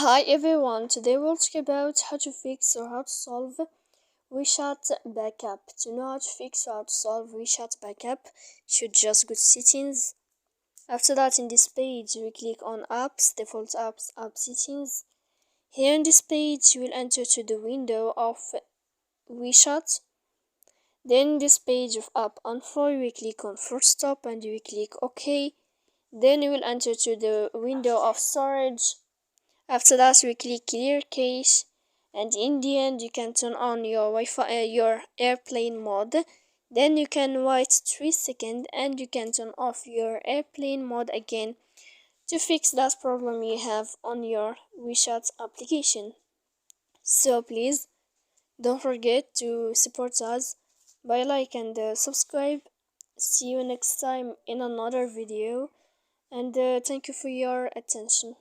Hi everyone, today we'll talk about how to fix or how to solve WeChat backup. To know how to fix or how to solve WeChat backup, you should just go to settings. After that, in this page, we click on apps, default apps, app settings. Here in this page, you will enter to the window of WeChat. Then this page of app info, we click on first stop and we click OK. Then you will enter to the window of storage. After that, we click clear cache, and in the end, you can turn on your Wi-Fi, your airplane mode. Then you can wait 3 seconds, and you can turn off your airplane mode again to fix that problem you have on your WeChat application. So please don't forget to support us by like and subscribe. See you next time in another video, and thank you for your attention.